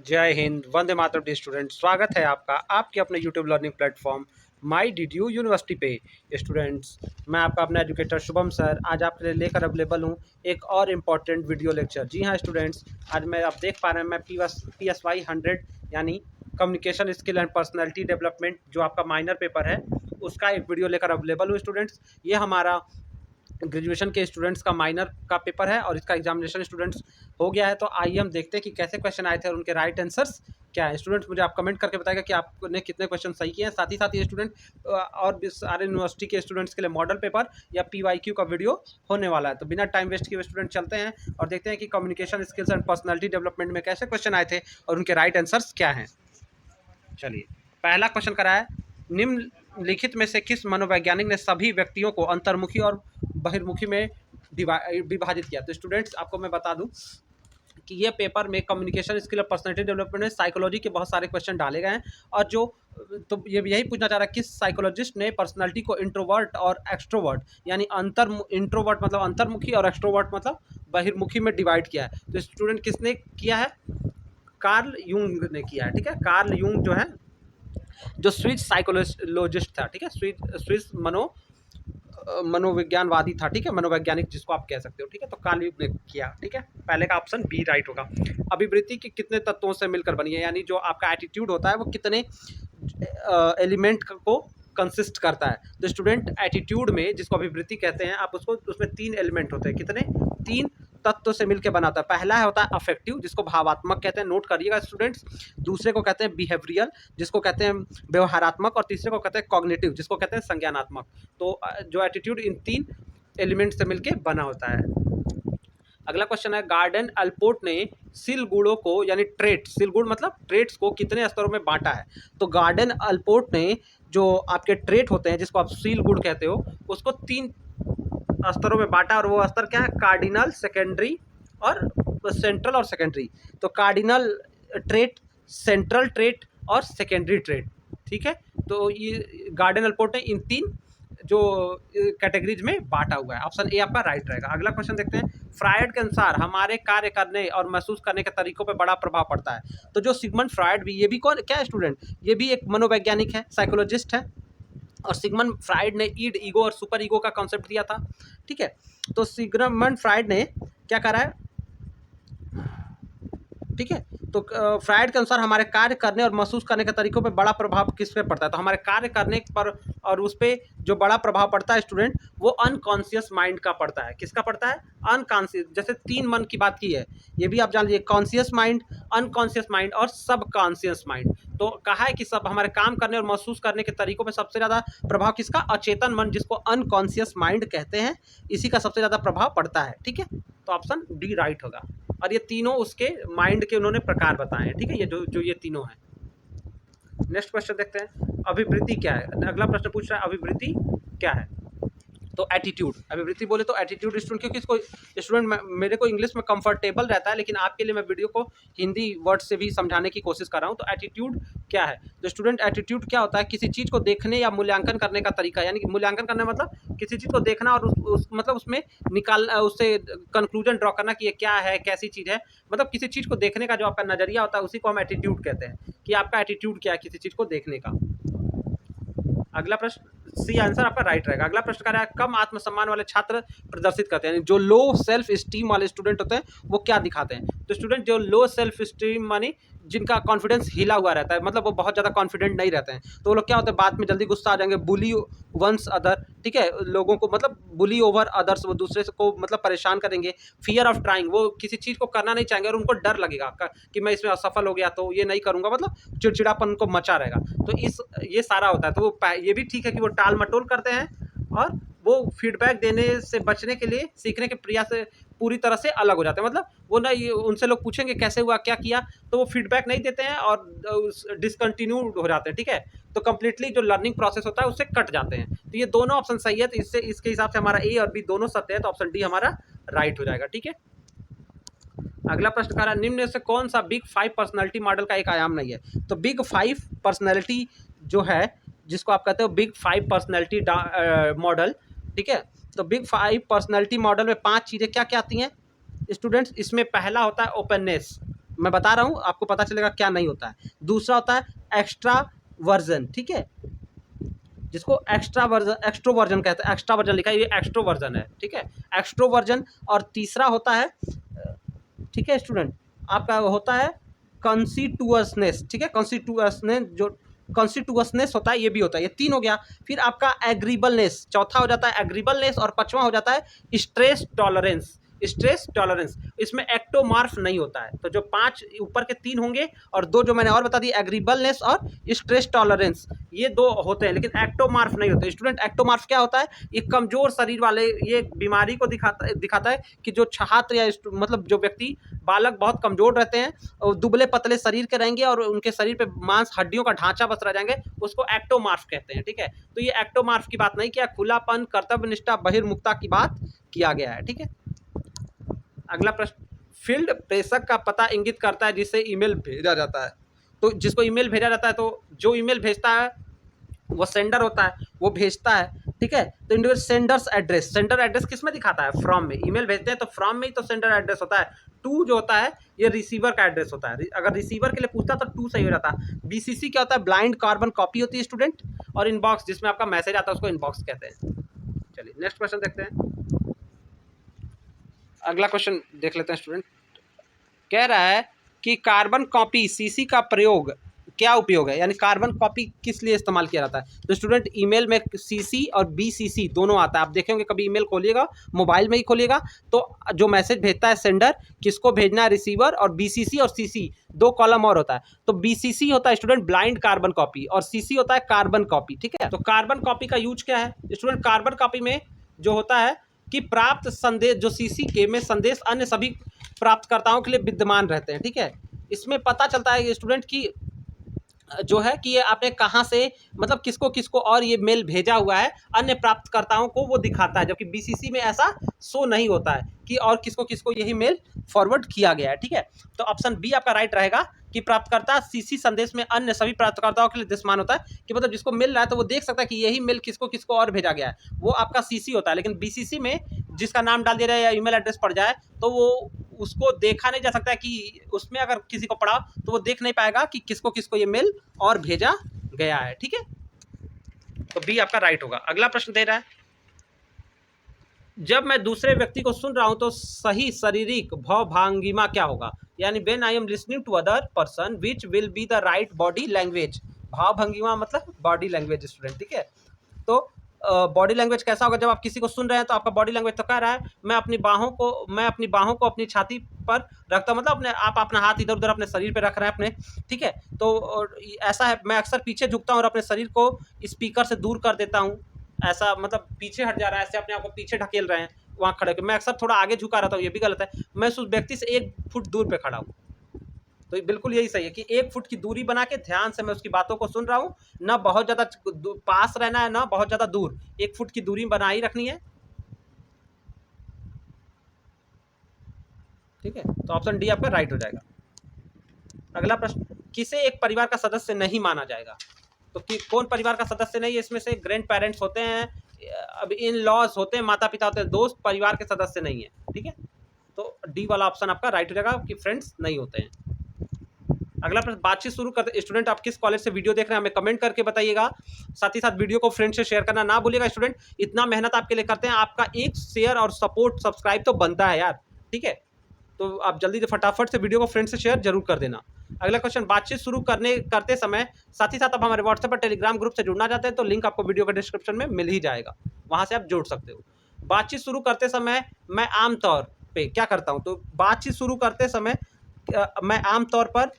जय Hind, Vande Mataram dear student. स्वागत है आपका आपके अपने यूट्यूब लर्निंग प्लेटफॉर्म माई डी डी यू यूनिवर्सिटी पे। स्टूडेंट्स, मैं आपका अपना एजुकेटर शुभम सर आज आपके लिए लेकर अवेलेबल हूँ एक और इम्पॉर्टेंट वीडियो लेक्चर। जी हाँ स्टूडेंट्स, आज मैं आप देख पा रहे हैं मैं PSY 100 यानी communication skill and personality development जो आपका माइनर पेपर है उसका एक वीडियो लेकर अवेलेबल हूँ। स्टूडेंट्स, ये हमारा ग्रेजुएशन के स्टूडेंट्स का माइनर का पेपर है और इसका एग्जामिनेशन स्टूडेंट्स हो गया है। तो आइए हम देखते हैं कि कैसे क्वेश्चन आए थे और उनके राइट आंसर्स क्या है। स्टूडेंट्स, मुझे आप कमेंट करके बताएगा कि आपने कितने क्वेश्चन सही किए हैं। साथ ही ये स्टूडेंट और भी सारे यूनिवर्सिटी के स्टूडेंट्स के लिए मॉडल पेपर या PYQ का वीडियो होने वाला है। तो बिना टाइम वेस्ट किए स्टूडेंट चलते हैं और देखते हैं कि communication skills and personality development में कैसे क्वेश्चन आए थे और उनके राइट आंसर्स क्या हैं। चलिए, पहला क्वेश्चन करा है, निम्नलिखित में से किस मनोवैज्ञानिक ने सभी व्यक्तियों को अंतर्मुखी और बहिर्मुखी में विभाजित किया। तो स्टूडेंट्स, आपको मैं बता दूं कि ये पेपर में कम्युनिकेशन स्किल और पर्सनैलिटी डेवलपमेंट में साइकोलॉजी के बहुत सारे क्वेश्चन डाले गए हैं और जो तो ये यही पूछना चाह रहा है किस साइकोलॉजिस्ट ने पर्सनैलिटी को इंट्रोवर्ट और एक्सट्रोवर्ट यानी इंट्रोवर्ट मतलब अंतर्मुखी और एक्सट्रोवर्ट मतलब बहिर्मुखी में डिवाइड किया है। तो स्टूडेंट किसने किया है? कार्ल यूंग ने किया है। ठीक है, कार्ल यूंग जो है जो स्विस साइकोलॉजिस्ट था, ठीक है, स्विस मनोविज्ञानवादी था, ठीक है, मनोवैज्ञानिक जिसको आप कह सकते हो। ठीक है, तो कार्ल यूंग ने किया। ठीक है, पहले का ऑप्शन बी राइट होगा। अभिवृत्ति के कितने तत्वों से मिलकर बनी है, यानी जो आपका एटीट्यूड होता है वो कितने एलिमेंट को कंसिस्ट करता है। तो स्टूडेंट, एटीट्यूड में जिसको अभिवृत्ति कहते हैं आप उसको, उसमें 3 एलिमेंट होते हैं। कितने? 3 तत्व से मिलकर बनाता है। पहला होता है अफेक्टिव जिसको भावात्मक कहते हैं, नोट करिएगा स्टूडेंट्स। दूसरे को कहते हैं बिहेवियरल जिसको कहते हैं व्यवहारात्मक, और तीसरे को कहते हैं कॉग्निटिव जिसको कहते हैं संज्ञानात्मक। तो जो एटीट्यूड इन 3 एलिमेंट से मिलकर बना होता है। अगला क्वेश्चन है, गार्डन अल्पोर्ट ने सील गुणों को यानी सील गुण मतलब ट्रेट्स को कितने स्तरों में बांटा है। तो गार्डन अल्पोर्ट ने जो आपके ट्रेट होते हैं जिसको आप सील गुण कहते हो उसको 3 स्तरों में बांटा और वो स्तर क्या है? कार्डिनल, सेकेंडरी और सेंट्रल और सेकेंडरी। तो कार्डिनल ट्रेट, सेंट्रल ट्रेट और सेकेंडरी ट्रेट। ठीक है, तो ये गार्डन अल्पोर्ट ने इन 3 जो कैटेगरीज में बांटा हुआ है। ऑप्शन ए आपका राइट रहेगा। अगला क्वेश्चन देखते हैं, फ्रायड के अनुसार हमारे कार्य करने और महसूस करने के तरीकों पर बड़ा प्रभाव पड़ता है। तो जो सिगमंड फ्रायड भी, ये भी कौन क्या है स्टूडेंट? ये भी एक मनोवैज्ञानिक है, साइकोलॉजिस्ट है और सिगमंड फ्रायड ने ईड, ईगो और सुपर ईगो का कॉन्सेप्ट दिया था। ठीक है, तो सिगमंड फ्रायड ने क्या करा है? ठीक है, तो फ्रायड के अनुसार हमारे कार्य करने और महसूस करने के तरीकों पे बड़ा प्रभाव किस पे पड़ता है। तो हमारे कार्य करने पर और उस पर जो बड़ा प्रभाव पड़ता है स्टूडेंट वो अनकॉन्शियस माइंड का पड़ता है। किसका पड़ता है? अनकॉन्शियस। जैसे 3 मन की बात की है, ये भी आप जान लीजिए, कॉन्शियस माइंड, अनकॉन्शियस माइंड और सब कॉन्शियस माइंड। तो कहा है कि सब हमारे काम करने और महसूस करने के तरीकों पर सबसे ज़्यादा प्रभाव किसका? अचेतन मन जिसको अनकॉन्शियस माइंड कहते हैं, इसी का सबसे ज़्यादा प्रभाव पड़ता है। ठीक है, तो ऑप्शन डी राइट होगा। और ये तीनों उसके माइंड के उन्होंने प्रकार बताए हैं। ठीक है, ये जो ये तीनों हैं। नेक्स्ट क्वेश्चन देखते हैं, अभिवृत्ति क्या है। अगला प्रश्न पूछ रहा है अभिवृत्ति क्या है। तो एटीट्यूड, अभिवृत्ति बोले तो एटीट्यूड स्टूडेंट, क्योंकि इसको स्टूडेंट मेरे को इंग्लिश में कंफर्टेबल रहता है लेकिन आपके लिए मैं वीडियो को हिंदी वर्ड से भी समझाने की कोशिश कर रहा हूँ। तो एटीट्यूड क्या है? तो स्टूडेंट, एटीट्यूड क्या होता है? किसी चीज़ को देखने या मूल्यांकन करने का तरीका, यानी कि मूल्यांकन करना मतलब किसी चीज़ को देखना और मतलब उसमें उससे कंक्लूजन ड्रॉ करना कि ये क्या है, कैसी चीज़ है। मतलब किसी चीज़ को देखने का जो आपका नज़रिया होता है उसी को हम एटीट्यूड कहते हैं कि आपका एटीट्यूड क्या है किसी चीज़ को देखने का। अगला प्रश्न, सी आंसर आपका राइट रहेगा। अगला प्रश्न क्या है, कम आत्मसम्मान वाले छात्र प्रदर्शित करते हैं, यानी जो लो सेल्फ स्टीम वाले स्टूडेंट होते हैं वो क्या दिखाते हैं। तो स्टूडेंट, जो लो सेल्फ स्टीम मानी जिनका कॉन्फिडेंस हिला हुआ रहता है, मतलब वो बहुत ज़्यादा कॉन्फिडेंट नहीं रहते हैं, तो वो लोग क्या होते हैं, बात में जल्दी गुस्सा आ जाएंगे, बुली वंस अदर। ठीक है, लोगों को मतलब बुली ओवर अदर्स, वो दूसरे को मतलब परेशान करेंगे। फियर ऑफ ट्राइंग, वो किसी चीज़ को करना नहीं चाहेंगे और उनको डर लगेगा कि मैं इसमें असफल हो गया तो ये नहीं करूँगा, मतलब चिड़चिड़ापन उनको मचा रहेगा। तो ये सारा होता है। तो वो ये भी ठीक है कि वो टाल मटोल करते हैं और वो फीडबैक देने से बचने के लिए सीखने के प्रयास से पूरी तरह से अलग हो जाते हैं। मतलब वो ना, ये उनसे लोग पूछेंगे कैसे हुआ, क्या किया, तो वो फीडबैक नहीं देते हैं और डिसकंटिन्यू हो जाते हैं। ठीक है, तो कंप्लीटली जो लर्निंग प्रोसेस होता है उससे कट जाते हैं। तो ये दोनों ऑप्शन सही है, तो इसके हिसाब से हमारा ए और बी दोनों सत्य है, तो ऑप्शन डी हमारा राइट हो जाएगा। ठीक है, अगला प्रश्न कह रहा है, निम्न में से कौन सा बिग 5 पर्सनैलिटी मॉडल का एक आयाम नहीं है। तो बिग 5 पर्सनैलिटी जो है, जिसको आप कहते हो बिग 5 पर्सनैलिटी मॉडल, ठीक है। तो बिग 5 पर्सनैलिटी मॉडल में 5 चीज़ें क्या क्या आती हैं स्टूडेंट्स? इसमें पहला होता है ओपननेस, मैं बता रहा हूँ आपको पता चलेगा क्या नहीं होता है। दूसरा होता है एक्स्ट्रा वर्जन, ठीक है, जिसको एक्स्ट्रोवर्जन कहते हैं, एक्स्ट्रा वर्जन लिखा है, ये एक्स्ट्रोवर्जन है, ठीक है, एक्स्ट्रोवर्जन। और तीसरा होता है, ठीक है स्टूडेंट, आपका होता है कॉन्स्टिट्यूअसनेस, ठीक है, कॉन्स्टिट्यूअसनेस, जो कॉन्स्टिट्यूअसनेस होता है ये भी होता है, ये 3 हो गया। फिर आपका एग्रीबलनेस चौथा हो जाता है, एग्रीबलनेस, और 5वां हो जाता है स्ट्रेस टॉलरेंस, स्ट्रेस टॉलरेंस। इसमें एक्टोमार्फ नहीं होता है। तो जो 5 ऊपर के 3 होंगे और 2 जो मैंने और बता दी, एग्रीबलनेस और स्ट्रेस टॉलरेंस, ये 2 होते हैं, लेकिन एक्टोमार्फ नहीं होते। स्टूडेंट एक्टोमार्फ क्या होता है? ये कमजोर शरीर वाले, ये बीमारी को दिखाता है कि जो छात्र या मतलब जो व्यक्ति बालक बहुत कमजोर रहते हैं और दुबले पतले शरीर के रहेंगे और उनके शरीर पे मांस हड्डियों का ढांचा बस रह जाएंगे, उसको एक्टोमार्फ कहते हैं, ठीक है। तो ये एक्टोमार्फ की बात नहीं किया, खुलापन, कर्तव्य निष्ठा, बहिर्मुखता की बात किया गया है, ठीक है। अगला प्रश्न, फील्ड प्रेषक का पता इंगित करता है जिससे ईमेल भेजा जाता है। तो जिसको ईमेल भेजा जाता है, तो जो ईमेल भेजता है वो सेंडर होता है, वो भेजता है, ठीक है। तो इंडिविजुअल सेंडर एड्रेस किस में दिखाता है? फ्रॉम में। ईमेल भेजते हैं तो फ्रॉम में ही तो सेंडर एड्रेस होता है। टू जो होता है ये रिसीवर का एड्रेस होता है। अगर रिसीवर के लिए पूछता तो टू सही हो जाता। बीसीसी क्या होता है? ब्लाइंड कार्बन कॉपी होती है स्टूडेंट। और इनबॉक्स जिसमें आपका मैसेज आता है उसको इनबॉक्स कहते हैं। चलिए नेक्स्ट क्वेश्चन देखते हैं। अगला क्वेश्चन देख लेते हैं स्टूडेंट। कह रहा है कि कार्बन कॉपी सीसी का प्रयोग क्या उपयोग है, यानी कार्बन कॉपी किस लिए इस्तेमाल किया जाता है? तो स्टूडेंट ईमेल में सीसी और बीसीसी दोनों आता है। आप देखेंगे कभी ईमेल खोलिएगा, मोबाइल में ही खोलिएगा, तो जो मैसेज भेजता है सेंडर, किसको भेजना है? रिसीवर। और बीसीसी और सीसी 2 कॉलम और होता है। तो बीसीसी होता है स्टूडेंट ब्लाइंड कार्बन कॉपी और सीसी होता है कार्बन कॉपी, ठीक है। तो कार्बन कॉपी का यूज क्या है स्टूडेंट? कार्बन कॉपी में जो होता है कि प्राप्त संदेश, जो सीसी के में संदेश अन्य सभी प्राप्तकर्ताओं के लिए विद्यमान रहते हैं, ठीक है। इसमें पता चलता है स्टूडेंट की जो है कि ये आपने कहाँ से, मतलब किसको किसको और ये मेल भेजा हुआ है, अन्य प्राप्तकर्ताओं को वो दिखाता है, जबकि बीसीसी में ऐसा शो नहीं होता है कि और किसको किसको यही मेल फॉरवर्ड किया गया है, ठीक है। तो ऑप्शन बी आपका राइट रहेगा कि प्राप्तकर्ता सीसी संदेश में अन्य सभी प्राप्तकर्ताओं के लिए दृश्यमान होता है, कि मतलब जिसको मिल रहा है तो वो देख सकता है कि यही मेल किसको किसको और भेजा गया है, वो आपका सीसी होता है। लेकिन बीसीसी में जिसका नाम डाल दिया जाए या ईमेल एड्रेस पड़ जाए तो वो उसको देखा नहीं जा सकता है कि उसमें अगर किसी को पढ़ा तो वो देख नहीं पाएगा कि किसको किसको ये मेल और भेजा गया है, ठीक है। तो बी आपका राइट होगा। अगला प्रश्न दे रहा है, जब मैं दूसरे व्यक्ति को सुन रहा हूं तो सही शारीरिक भावभंगिमा क्या होगा? यानी when I am listening to other person which will be the right body language. भावभंगिमा मतलब बॉडी लैंग्वेज स्टूडेंट, ठीक है। तो बॉडी लैंग्वेज कैसा होगा? जब आप किसी को सुन रहे हैं तो आपका बॉडी लैंग्वेज तो कह रहा है मैं अपनी बाहों को अपनी छाती पर रखता हूं, मतलब अपने आप अपना हाथ इधर उधर अपने शरीर पे रख रहे हैं अपने, ठीक है। तो ऐसा है, मैं अक्सर पीछे झुकता हूं और अपने शरीर को स्पीकर से दूर कर देता हूं, ऐसा मतलब पीछे हट जा रहा है, ऐसे अपने आप को पीछे ढकेल रहे हैं वहाँ खड़े होकर। मैं अक्सर थोड़ा आगे झुका रहता हूँ, ये भी गलत है। मैं उस व्यक्ति से 1 फुट दूर पे खड़ा हूँ, तो बिल्कुल यही सही है कि 1 फुट की दूरी बना के ध्यान से मैं उसकी बातों को सुन रहा हूँ। ना बहुत ज़्यादा पास रहना है, ना बहुत ज़्यादा दूर, 1 फुट की दूरी बना ही रखनी है, ठीक है। तो ऑप्शन डी आपका राइट हो जाएगा। अगला प्रश्न, किसे एक परिवार का सदस्य नहीं माना जाएगा? तो कि कौन परिवार का सदस्य नहीं है? इसमें से ग्रैंड पेरेंट्स होते हैं, अब इन लॉज होते हैं, माता पिता होते हैं, दोस्त परिवार के सदस्य नहीं है, ठीक है। तो डी वाला ऑप्शन आपका राइट हो जाएगा कि फ्रेंड्स नहीं होते हैं। अगला प्रश्न, बातचीत शुरू करते स्टूडेंट आप किस कॉलेज से वीडियो देख रहे हैं हमें कमेंट करके बताइएगा। साथ ही साथ वीडियो को फ्रेंड से शेयर करना ना भूलिएगा स्टूडेंट, इतना मेहनत आपके लिए करते हैं, आपका एक शेयर और सपोर्ट सब्सक्राइब तो बनता है यार, ठीक है। तो आप जल्दी से फटाफट से वीडियो को फ्रेंड से शेयर जरूर कर देना। अगला क्वेश्चन, बातचीत शुरू करते समय साथ ही साथ आप हमारे व्हाट्सएप और टेलीग्राम ग्रुप से जुड़ना चाहते हैं तो लिंक आपको वीडियो के डिस्क्रिप्शन में मिल ही जाएगा, वहां से आप जुड़ सकते हो। बातचीत शुरू करते समय मैं आमतौर पे क्या करता हूं? तो बातचीत शुरू करते समय मैं आमतौर पर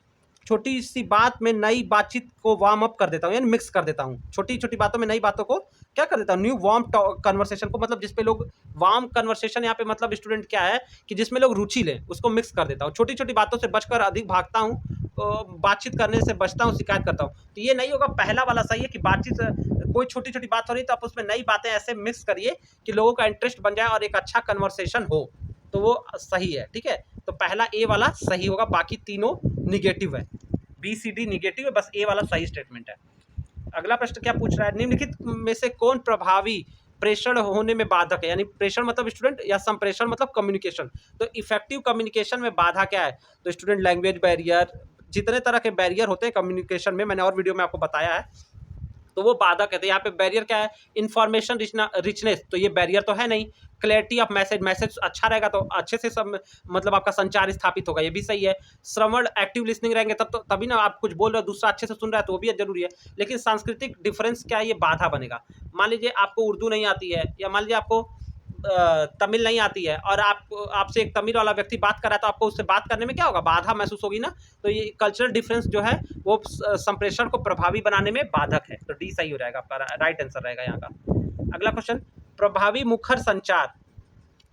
छोटी सी बात में नई बातचीत को वार्म अप कर देता हूँ, यानी मिक्स कर देता हूँ। छोटी छोटी बातों में नई बातों को क्या कर देता हूँ? न्यू वार्म कन्वर्सेशन को, मतलब जिसपे लोग वार्म कन्वर्सेशन, यहाँ पे मतलब स्टूडेंट क्या है कि जिसमें लोग रुचि लें, उसको मिक्स कर देता हूँ। छोटी छोटी बातों से बचकर अधिक भागता हूँ, बातचीत करने से बचता हूँ, शिकायत करता हूँ। तो ये नहीं होगा, पहला वाला सही है कि बातचीत कोई छोटी छोटी बात हो रही है तो आप उसमें नई बातें ऐसे मिक्स करिए कि लोगों का इंटरेस्ट बन जाए और एक अच्छा कन्वर्सेशन हो, तो वो सही है, ठीक है। तो पहला ए वाला सही होगा, बाकी तीनों निगेटिव है, बी सी डी निगेटिव है, बस ए वाला सही स्टेटमेंट है। अगला प्रश्न क्या पूछ रहा है, निम्नलिखित में से कौन प्रभावी प्रेषण होने में बाधक है, यानी प्रेषण मतलब स्टूडेंट, या संप्रेषण मतलब कम्युनिकेशन। तो इफेक्टिव कम्युनिकेशन में बाधा क्या है? तो स्टूडेंट लैंग्वेज बैरियर, जितने तरह के बैरियर होते हैं कम्युनिकेशन में, मैंने और वीडियो में आपको बताया है, तो वो बाधा कहते हैं। यहाँ पे बैरियर क्या है? इन्फॉर्मेशन रिचनेस, तो ये बैरियर तो है नहीं। क्लैरिटी ऑफ मैसेज, मैसेज अच्छा रहेगा तो अच्छे से सब मतलब आपका संचार स्थापित होगा, ये भी सही है। श्रवण, एक्टिव लिसनिंग रहेंगे तब तो तभी ना आप कुछ बोल रहे हो दूसरा अच्छे से सुन रहा है, तो वो भी जरूरी है। लेकिन सांस्कृतिक डिफरेंस क्या है? ये बाधा बनेगा। मान लीजिए आपको उर्दू नहीं आती है, या मान लीजिए आपको तमिल नहीं आती है, और आपसे एक तमिल वाला व्यक्ति बात कर रहा है, तो आपको उससे बात करने में क्या होगा? बाधा महसूस होगी ना। तो ये कल्चरल डिफरेंस जो है वो संप्रेषण को प्रभावी बनाने में बाधक है। तो डी सही हो जाएगा, आपका राइट आंसर रहेगा यहाँ का। अगला क्वेश्चन, प्रभावी मुखर संचार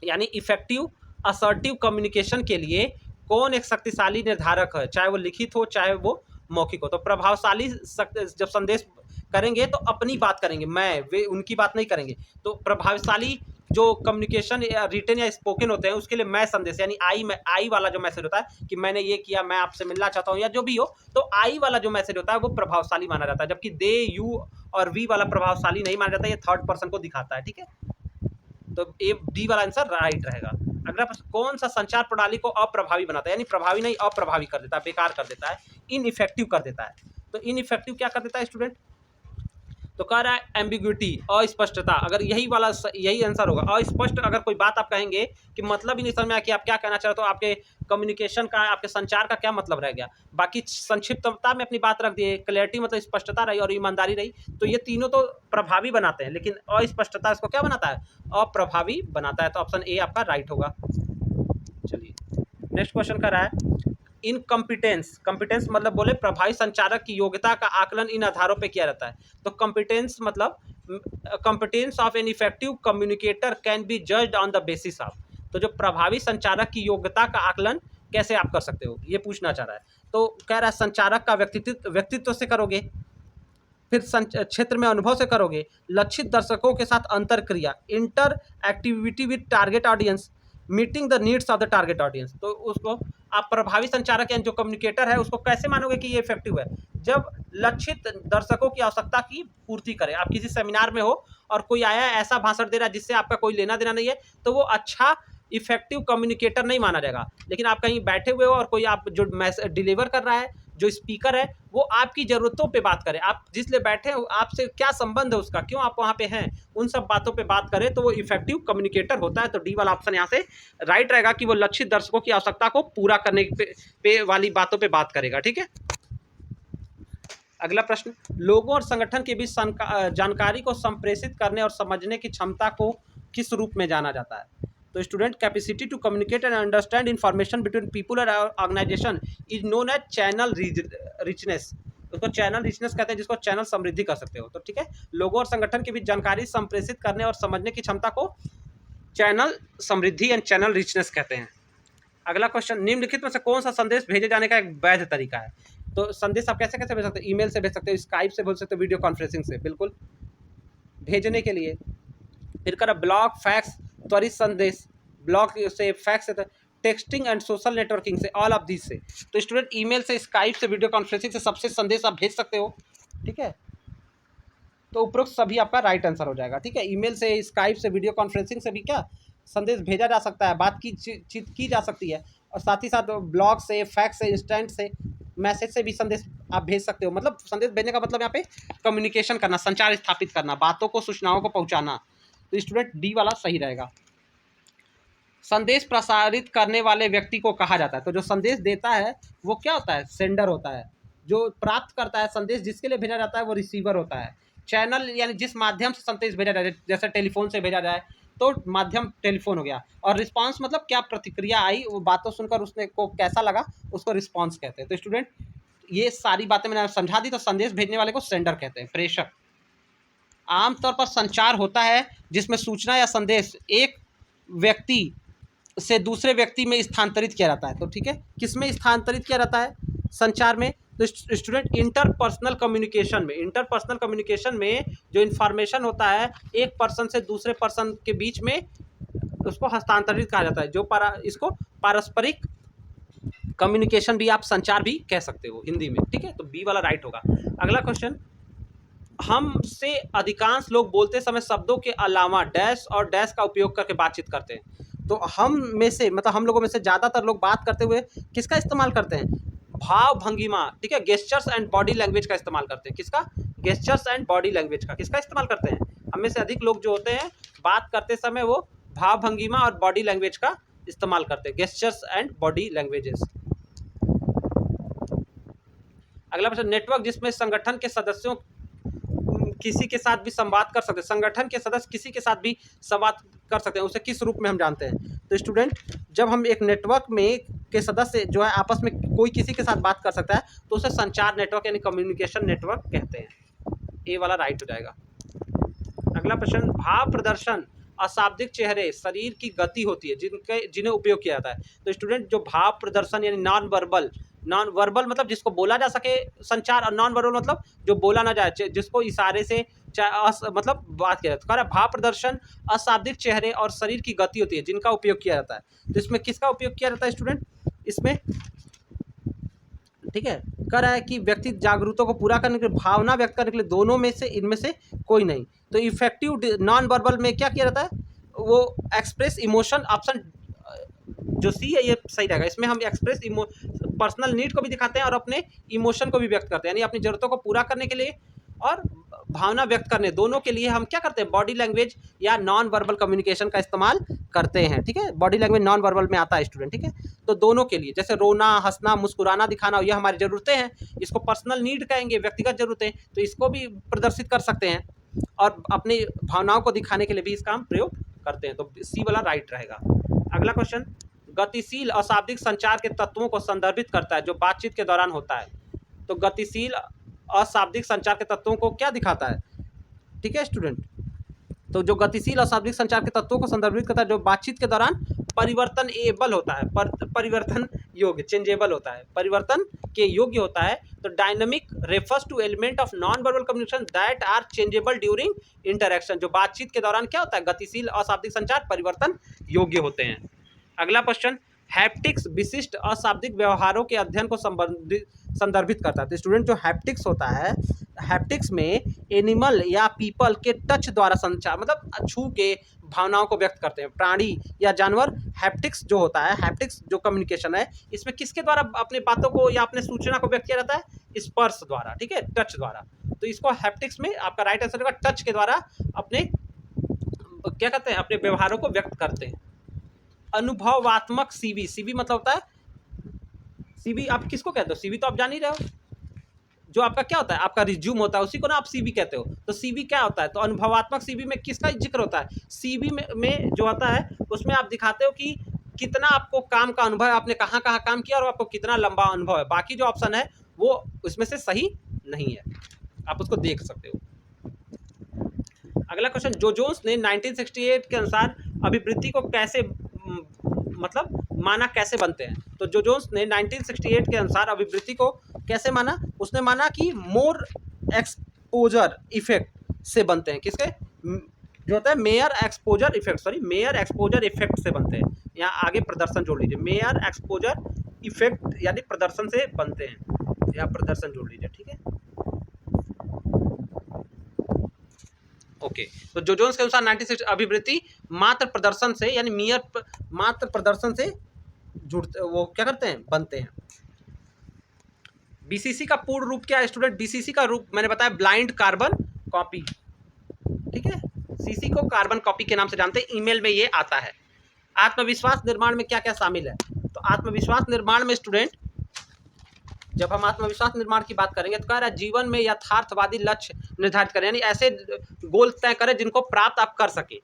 यानी इफेक्टिव असर्टिव कम्युनिकेशन के लिए कौन एक शक्तिशाली निर्धारक है, चाहे वो लिखित हो चाहे वो मौखिक हो? तो प्रभावशाली जब संदेश करेंगे तो अपनी बात करेंगे, मैं, वे उनकी बात नहीं करेंगे। तो प्रभावशाली जो कम्युनिकेशन या रिटन या स्पोकन होते हैं उसके लिए मैं संदेश यानी आई वाला जो मैसेज होता है कि मैंने ये किया, मैं आपसे मिलना चाहता हूँ, या जो भी हो, तो आई वाला जो मैसेज होता है वो प्रभावशाली माना जाता है, जबकि दे, यू और वी वाला प्रभावशाली नहीं माना जाता, ये थर्ड पर्सन को दिखाता है। ठीक है, तो ए डी वाला आंसर राइट रहेगा। अगला प्रश्न, कौन सा संचार प्रणाली को अप्रभावी बनाता है, यानी प्रभावी नहीं अप्रभावी कर देता है, बेकार कर देता है, इनइफेक्टिव कर देता है? तो इनइफेक्टिव क्या कर देता है स्टूडेंट? तो कह रहा है एम्बिग्युइटी, अस्पष्टता। अगर यही आंसर होगा, अस्पष्ट अगर कोई बात आप कहेंगे कि मतलब ही नहीं समझ में आया कि आप क्या कहना चाह रहे हो, तो आपके कम्युनिकेशन का, आपके संचार का क्या मतलब रह गया? बाकी संक्षिप्तता में अपनी बात रख दिए, क्लैरिटी मतलब स्पष्टता रही और ईमानदारी रही, तो ये तीनों तो प्रभावी बनाते हैं, लेकिन अस्पष्टता इसको क्या बनाता है? अप्रभावी बनाता है। तो ऑप्शन ए आपका राइट होगा। चलिए नेक्स्ट क्वेश्चन कर रहा है, इनकम्पिटेंस, कम्पिटेंस मतलब बोले प्रभावी संचारक की योग्यता का आकलन इन आधारों पे किया जाता है। तो कम्पिटेंस मतलब competence of an effective communicator can be judged on the basis of. तो जो प्रभावी संचारक की योग्यता का आकलन कैसे आप कर सकते हो, ये पूछना चाह रहा है। तो कह रहा है संचारक का व्यक्तित्व से करोगे, फिर क्षेत्र में अनुभव से करोगे, लक्षित दर्शकों के साथ अंतर क्रिया, inter activity with target audience, meeting the needs of the target audience. तो उसको आप प्रभावी संचारक यानी जो कम्युनिकेटर है उसको कैसे मानोगे कि ये इफेक्टिव है? जब लक्षित दर्शकों की आवश्यकता की पूर्ति करे। आप किसी सेमिनार में हो और कोई आया है ऐसा भाषण दे रहा है जिससे आपका कोई लेना देना नहीं है, तो वो अच्छा इफेक्टिव कम्युनिकेटर नहीं माना जाएगा। लेकिन आप कहीं बैठे हुए हो और कोई आप जो मैसेज डिलीवर कर रहा है, जो स्पीकर है, वो आपकी ज़रूरतों पे बात करे, आप जिस लिए बैठे हो आपसे क्या संबंध है उसका, क्यों आप वहाँ पे हैं, उन सब बातों पे बात करें, तो वो इफेक्टिव कम्युनिकेटर होता है। तो डी वाला ऑप्शन यहाँ से राइट रहेगा कि वो लक्षित दर्शकों की आवश्यकता को पूरा करने पे वाली बातों पे बात करेगा। ठीक है, अगला प्रश्न, लोगों और संगठन के बीच जानकारी को संप्रेषित करने और समझने की क्षमता को किस रूप में जाना जाता है? तो student, capacity to communicate and understand information between people और organisation is known as channel richness. उसको चैनल रिचनेस कहते हैं, जिसको चैनल समृद्धि कर सकते हो। तो ठीक है, लोगों और संगठन के बीच जानकारी संप्रेषित करने और समझने की क्षमता को channel Samriddhi and channel richness कहते हैं। अगला क्वेश्चन, निम्नलिखित में से कौन सा संदेश भेजे जाने का एक वैध तरीका है? तो संदेश आप कैसे कैसे भेज सकते हो? ईमेल से भेज सकते हो, स्काइप से भेज सकते हो, वीडियो कॉन्फ्रेंसिंग से, बिल्कुल भेजने के लिए। फिर कर ब्लॉग, फैक्स, त्वरित संदेश, ब्लॉग से, फैक्स से, टेक्सटिंग एंड सोशल नेटवर्किंग से, ऑल ऑफ दिस से। तो स्टूडेंट ईमेल से, स्काइप से, वीडियो कॉन्फ्रेंसिंग से सबसे संदेश आप भेज सकते हो। ठीक है, तो उपरोक्त सभी आपका राइट आंसर हो जाएगा। ठीक है, ईमेल से, स्काइप से, वीडियो कॉन्फ्रेंसिंग से भी क्या संदेश भेजा जा सकता है, बात की जा सकती है, और साथ ही साथ ब्लॉग से, फैक्स से, इंस्टेंट से, मैसेज से भी संदेश आप भेज सकते हो। मतलब संदेश भेजने का मतलब यहाँ पे कम्युनिकेशन करना, संचार स्थापित करना, बातों को, सूचनाओं को पहुँचाना। तो स्टूडेंट डी वाला सही रहेगा। संदेश प्रसारित करने वाले व्यक्ति को कहा जाता है। तो जो संदेश देता है वो क्या होता है? सेंडर होता है। जो प्राप्त करता है संदेश, जिसके लिए भेजा जाता है, वो रिसीवर होता है। चैनल यानी जिस माध्यम से संदेश भेजा जाए, जैसे टेलीफोन से भेजा जाए तो माध्यम टेलीफोन हो गया, और रिस्पांस मतलब क्या प्रतिक्रिया आई, वो बातों सुनकर उसने को कैसा लगा, उसको रिस्पांस कहते हैं। तो स्टूडेंट ये सारी बातें मैंने समझा दी। तो संदेश भेजने वाले को सेंडर कहते हैं, प्रेषक। आमतौर पर संचार होता है जिसमें सूचना या संदेश एक व्यक्ति से दूसरे व्यक्ति में स्थानांतरित किया जाता है। तो ठीक है, किस में स्थानांतरित किया जाता है? संचार में। तो स्टूडेंट इंटरपर्सनल कम्युनिकेशन में जो इन्फॉर्मेशन होता है एक पर्सन से दूसरे पर्सन के बीच में, उसको हस्तांतरित कहा जाता है। जो इसको पारस्परिक कम्युनिकेशन भी आप संचार भी कह सकते हो हिंदी में। ठीक है, तो बी वाला राइट होगा। अगला क्वेश्चन, हमसे अधिकांश लोग बोलते समय शब्दों के अलावा डैश और डैश का उपयोग करके बातचीत करते हैं। तो हम में से मतलब हम लोगों में से ज़्यादातर लोग बात करते हुए किसका इस्तेमाल करते हैं? भाव भंगिमा, ठीक है, गेस्चर्स एंड बॉडी लैंग्वेज का इस्तेमाल करते हैं। किसका? गेस्चर्स एंड बॉडी लैंग्वेज का। किसका इस्तेमाल करते हैं? हम में से अधिक लोग जो होते हैं बात करते समय वो भाव भंगिमा और बॉडी लैंग्वेज का इस्तेमाल करते हैं, गेस्चर्स एंड बॉडी लैंग्वेजेस। अगला प्रश्न, नेटवर्क जिसमें संगठन के सदस्यों किसी के साथ भी संवाद कर सकते हैं, संगठन के सदस्य किसी के साथ भी संवाद कर सकते हैं, उसे किस रूप में हम जानते हैं? तो स्टूडेंट, जब हम एक नेटवर्क में के सदस्य जो है आपस में कोई किसी के साथ बात कर सकता है तो उसे संचार नेटवर्क यानी कम्युनिकेशन नेटवर्क कहते हैं। ए वाला राइट हो जाएगा। अगला प्रश्न, भाव प्रदर्शन अशाब्दिक चेहरे शरीर की गति होती है जिन्हें उपयोग किया जाता है। तो स्टूडेंट, जो भाव प्रदर्शन यानी नॉन वर्बल मतलब जिसको बोला जा सके संचार, और नॉन वर्बल मतलब जो बोला ना जाए, जिसको इशारे से मतलब बात किया जाता है। भाव प्रदर्शन अशाब्दिक चेहरे और शरीर की गति होती है जिनका उपयोग किया जाता है। तो इसमें किसका उपयोग किया जाता है स्टूडेंट? इसमें ठीक है, कह रहा है कि व्यक्ति जागरूकता को पूरा करने के लिए, भावना व्यक्त करने के लिए, दोनों में से इनमें से कोई नहीं। तो इफेक्टिव नॉन वर्बल में क्या किया जाता है? वो एक्सप्रेस इमोशन, ऑप्शन जो सी है ये सही रहेगा। इसमें हम एक्सप्रेस पर्सनल नीड को भी दिखाते हैं और अपने इमोशन को भी व्यक्त करते हैं, यानी अपनी ज़रूरतों को पूरा करने के लिए और भावना व्यक्त करने, दोनों के लिए हम क्या करते हैं? बॉडी लैंग्वेज या नॉन वर्बल कम्युनिकेशन का इस्तेमाल करते हैं। ठीक है, बॉडी लैंग्वेज नॉन वर्बल में आता है स्टूडेंट। ठीक है, तो दोनों के लिए, जैसे रोना, हंसना, मुस्कुराना, दिखाना, ये हमारी ज़रूरतें हैं, इसको पर्सनल नीड कहेंगे, व्यक्तिगत ज़रूरतें, तो इसको भी प्रदर्शित कर सकते हैं और अपनी भावनाओं को दिखाने के लिए भी इसका हम प्रयोग करते हैं। तो सी वाला राइट रहेगा। अगला क्वेश्चन, गतिशील अशाब्दिक संचार के तत्वों को संदर्भित करता है जो बातचीत के दौरान होता है। तो गतिशील अशाब्दिक संचार के तत्वों को क्या दिखाता है? ठीक है स्टूडेंट, तो जो गतिशील अशाब्दिक संचार के तत्वों को संदर्भित करता है जो बातचीत के दौरान परिवर्तन एबल होता है, परिवर्तन योग्य, चेंजेबल होता है, परिवर्तन के योग्य होता है। तो dynamic refers to element of non verbal communication that are changeable during interaction. जो बातचीत के दौरान क्या होता है? गतिशील अशाब्दिक संचार परिवर्तन योग्य होते हैं। अगला क्वेश्चन, हैप्टिक्स विशिष्ट अशाब्दिक व्यवहारों के अध्ययन को संदर्भित करता है। तो स्टूडेंट, जो हैप्टिक्स होता है, हैप्टिक्स में एनिमल या पीपल के टच द्वारा संचार, मतलब छू के भावनाओं को व्यक्त करते हैं, प्राणी या जानवर। हैप्टिक्स जो होता है, हैप्टिक्स जो कम्युनिकेशन है, इसमें किसके द्वारा अपने बातों को या अपने सूचना को व्यक्त किया जाता है? स्पर्श द्वारा, ठीक है, टच द्वारा। तो इसको हैप्टिक्स में आपका राइट आंसर होगा, टच के द्वारा अपने क्या कहते हैं? अपने व्यवहारों को व्यक्त करते हैं। अनुभवात्मक सीवी, सीवी मतलब होता है, सीवी आप किसको कहते हो? सीवी तो आप जान ही रहे हो, जो आपका क्या होता है? आपका रिज्यूम होता है, उसी को ना आप सीवी कहते हो। तो सीवी क्या होता है? तो अनुभवात्मक सीवी में किसका जिक्र होता है? सीवी में जो होता है उसमें आप दिखाते हो कि कितना आपको काम का अनुभव है, आपने कहाँ कहाँ काम किया और आपको कितना लंबा अनुभव है। बाकी जो ऑप्शन है वो उसमें से सही नहीं है, आप उसको देख सकते हो। अगला क्वेश्चन, जो जोन्स ने 1968 के अनुसार अभिवृद्धि को कैसे मतलब माना, कैसे बनते हैं? तो जो जोन्स ने 1968 के अनुसार अभिवृद्धि को कैसे माना? उसने माना कि मोर एक्सपोजर इफेक्ट से बनते हैं। किसके? जो होता है mayor exposure effect, sorry mayor exposure effect से बनते हैं। यहाँ आगे प्रदर्शन जोड़ लीजिए, मेयर एक्सपोजर इफेक्ट यानी प्रदर्शन से बनते हैं, यहाँ प्रदर्शन जोड़ लीजिए। ठीक है, ओके। तो जो जोन्स के अनुसार 96 अभिवृद्धि मात्र प्रदर्शन से यानी मात्र प्रदर्शन से जुड़ते, वो क्या करते हैं? बनते हैं। बीसीसी का पूर्ण रूप क्या है स्टूडेंट? बीसीसी का रूप मैंने बताया, ब्लाइंड कार्बन कॉपी। ठीक है, सीसी को कार्बन कॉपी के नाम से जानते हैं, ईमेल में ये आता है। आत्मविश्वास निर्माण में क्या क्या शामिल है? तो आत्मविश्वास निर्माण में स्टूडेंट, जब हम आत्मविश्वास निर्माण की बात करेंगे तो कह रहा है जीवन में यथार्थवादी लक्ष्य निर्धारित करें, यानी ऐसे गोल तय करें जिनको प्राप्त आप कर सके।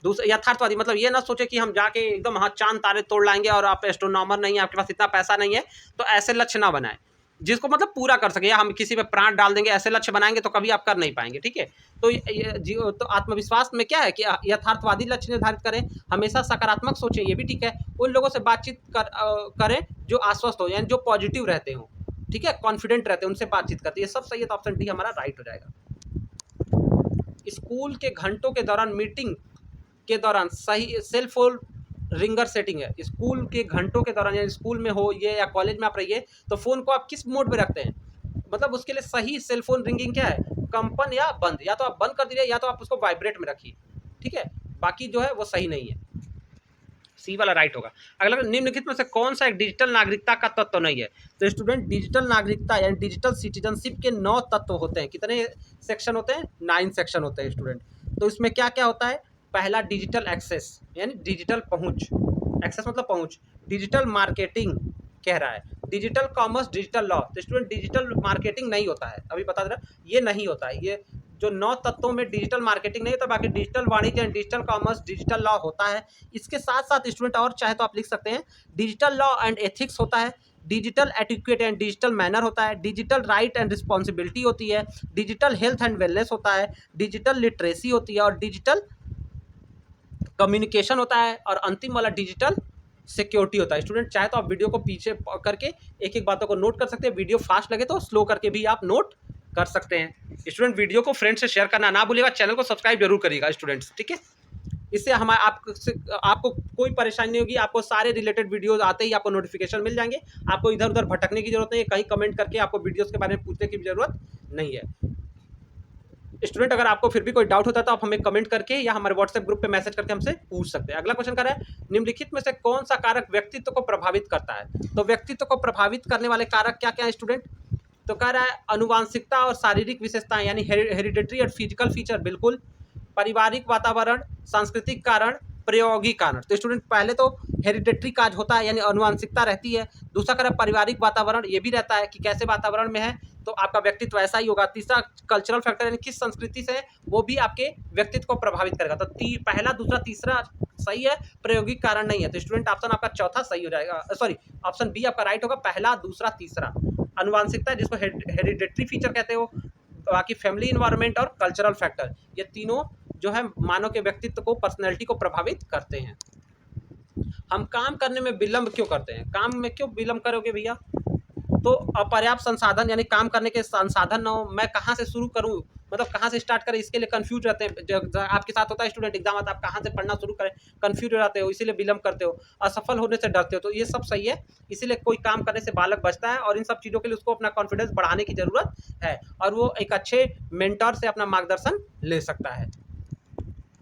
दूसरा, यथार्थवादी मतलब ये ना सोचे कि हम जाके एकदम हाँ चांद तारे तोड़ लाएंगे और आप एस्ट्रोनॉमर नहीं है, आपके पास इतना पैसा नहीं है, तो ऐसे लक्ष्य ना बनाएं जिसको मतलब पूरा कर सके, या हम किसी पे प्राण डाल देंगे, ऐसे लक्ष्य बनाएंगे तो कभी आप कर नहीं पाएंगे। ठीक है, तो आत्मविश्वास में क्या है कि यथार्थवादी लक्ष्य निर्धारित करें, हमेशा सकारात्मक सोचें, ये भी ठीक है। उन लोगों से बातचीत करें जो आश्वस्त हो, यानी जो पॉजिटिव रहते हो, ठीक है, कॉन्फिडेंट रहते हैं, उनसे बातचीत करते हैं। ये सब सही है, तो ऑप्शन डी हमारा राइट हो जाएगा। स्कूल के घंटों के दौरान, मीटिंग के दौरान सही सेल फोन रिंगर सेटिंग है। स्कूल के घंटों के दौरान, यानी स्कूल में हो ये या कॉलेज में आप रहिए, तो फ़ोन को आप किस मोड पे रखते हैं? मतलब उसके लिए सही सेल फोन रिंगिंग क्या है, कंपन या बंद, या तो आप बंद कर दीजिए या तो आप उसको वाइब्रेट में रखिए, ठीक है, बाकी जो है वो सही नहीं है, सी वाला राइट होगा। अगला, निम्नलिखित में से कौन सा एक डिजिटल नागरिकता का तत्व नहीं है? तो स्टूडेंट डिजिटल नागरिकता यानी डिजिटल सिटीजनशिप के 9 तत्व होते हैं। कितने सेक्शन होते हैं? 9 सेक्शन होते हैं स्टूडेंट। तो इसमें क्या क्या होता है? पहला डिजिटल एक्सेस यानी डिजिटल पहुंच, एक्सेस मतलब पहुंच। डिजिटल मार्केटिंग कह रहा है, डिजिटल कॉमर्स, डिजिटल लॉ। तो स्टूडेंट डिजिटल मार्केटिंग नहीं होता है, अभी बता दे रहा, ये नहीं होता है। ये जो 9 तत्वों में डिजिटल मार्केटिंग नहीं होता, बाकी डिजिटल वाणिज्य, डिजिटल कॉमर्स, डिजिटल लॉ होता है। इसके साथ साथ स्टूडेंट और चाहे तो आप लिख सकते हैं डिजिटल लॉ एंड एथिक्स होता है, digital etiquette and digital manner होता है, डिजिटल राइट एंड रिस्पॉन्सिबिलिटी होती है, डिजिटल हेल्थ एंड वेलनेस होता है, डिजिटल लिटरेसी होती है और डिजिटल कम्युनिकेशन होता है, और अंतिम वाला डिजिटल सिक्योरिटी होता है। स्टूडेंट चाहे तो आप वीडियो को पीछे करके एक एक बातों को नोट कर सकते हैं, वीडियो फास्ट लगे तो स्लो करके भी आप नोट कर सकते हैं। स्टूडेंट वीडियो को फ्रेंड से शेयर करना ना भूलिएगा, चैनल को सब्सक्राइब जरूर करिएगा स्टूडेंट्स, ठीक है। इससे हमारे आपको कोई परेशानी नहीं होगी, आपको सारे रिलेटेड वीडियोस आते ही आपको नोटिफिकेशन मिल जाएंगे, आपको इधर उधर भटकने की जरूरत नहीं है, कहीं कमेंट करके आपको वीडियोस के बारे में पूछने की भी जरूरत नहीं है। स्टूडेंट अगर आपको फिर भी कोई डाउट होता है तो आप हमें कमेंट करके या हमारे व्हाट्सएप ग्रुप पे मैसेज करके हमसे पूछ सकते हैं। अगला क्वेश्चन कर रहा है, निम्नलिखित में से कौन सा कारक व्यक्तित्व को प्रभावित करता है? तो व्यक्तित्व को प्रभावित करने वाले कारक क्या क्या है स्टूडेंट? तो कह रहा है अनुवांशिकता और शारीरिक विशेषताएं यानी हेरिडिटरी और फिजिकल फीचर, बिल्कुल। पारिवारिक वातावरण, सांस्कृतिक कारण, प्रायोगिक कारण। तो स्टूडेंट पहले तो हेरिडिटरी काज होता है यानी अनुवांशिकता रहती है, दूसरा कह रहा है पारिवारिक वातावरण, ये भी रहता है कि कैसे वातावरण में है तो आपका व्यक्तित्व ऐसा ही होगा, तीसरा कल्चरल फैक्टर यानी किस संस्कृति से है वो भी आपके व्यक्तित्व को प्रभावित करेगा। तो पहला दूसरा तीसरा सही है, प्रायोगिक कारण नहीं है। तो स्टूडेंट ऑप्शन आपका चौथा सही हो जाएगा, सॉरी ऑप्शन बी आपका राइट होगा, पहला दूसरा तीसरा। अनुवांशिकता जिसको हेरिडिटरी फीचर कहते हो, बाकी फैमिली इन्वायरमेंट और कल्चरल फैक्टर, ये तीनों जो है मानव के व्यक्तित्व को, पर्सनैलिटी को प्रभावित करते हैं। हम काम करने में विलंब क्यों करते हैं? काम में क्यों विलंब करोगे भैया? तो अपर्याप्त संसाधन यानी काम करने के संसाधन ना हो, मैं कहाँ से शुरू करूँ, मतलब कहाँ से स्टार्ट करें, इसके लिए कंफ्यूज रहते हैं। जो आपके साथ होता है स्टूडेंट एग्जाम आता है, आप कहाँ से पढ़ना शुरू करें, कंफ्यूज हो जाते हो, इसीलिए विलंब करते हो, असफल होने से डरते हो। तो ये सब सही है, इसीलिए कोई काम करने से बालक बचता है और इन सब चीज़ों के लिए उसको अपना कॉन्फिडेंस बढ़ाने की ज़रूरत है, और वो एक अच्छे मेंटर से अपना मार्गदर्शन ले सकता है।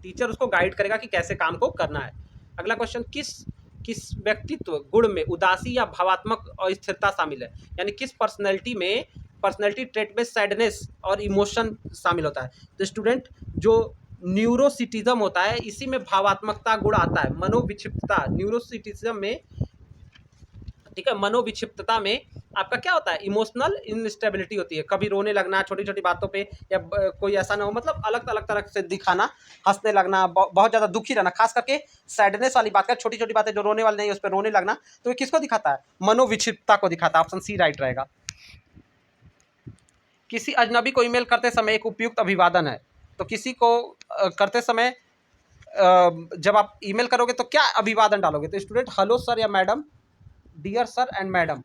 टीचर उसको गाइड करेगा कि कैसे काम को करना है। अगला क्वेश्चन, किस व्यक्तित्व गुण में उदासी या भावात्मक अस्थिरता शामिल है? यानी किस पर्सनैलिटी ट्रेट में सैडनेस और इमोशन शामिल होता है? तो स्टूडेंट जो न्यूरोसिटिज्म होता है इसी में भावात्मकता गुण आता है, मनोविक्षिप्तता। न्यूरोसिटिज्म में, ठीक है, मनोविक्षिप्तता में आपका क्या होता है, इमोशनल इनस्टेबिलिटी होती है, कभी रोने लगना छोटी छोटी बातों पे, या कोई ऐसा ना हो, मतलब अलग अलग तरह से दिखाना, हंसने लगना, बहुत ज़्यादा दुखी रहना, खास करके सैडनेस वाली बात का, छोटी छोटी बातें जो रोने वाली नहीं है उस पर रोने लगना, तो ये किसको दिखाता है? मनोविक्षिप्तता को दिखाता है। ऑप्शन सी राइट रहेगा। किसी अजनबी को ईमेल करते समय एक उपयुक्त अभिवादन है, तो किसी को करते समय जब आप ईमेल करोगे तो क्या अभिवादन डालोगे? तो स्टूडेंट हेलो सर या madam, dear sir and madam,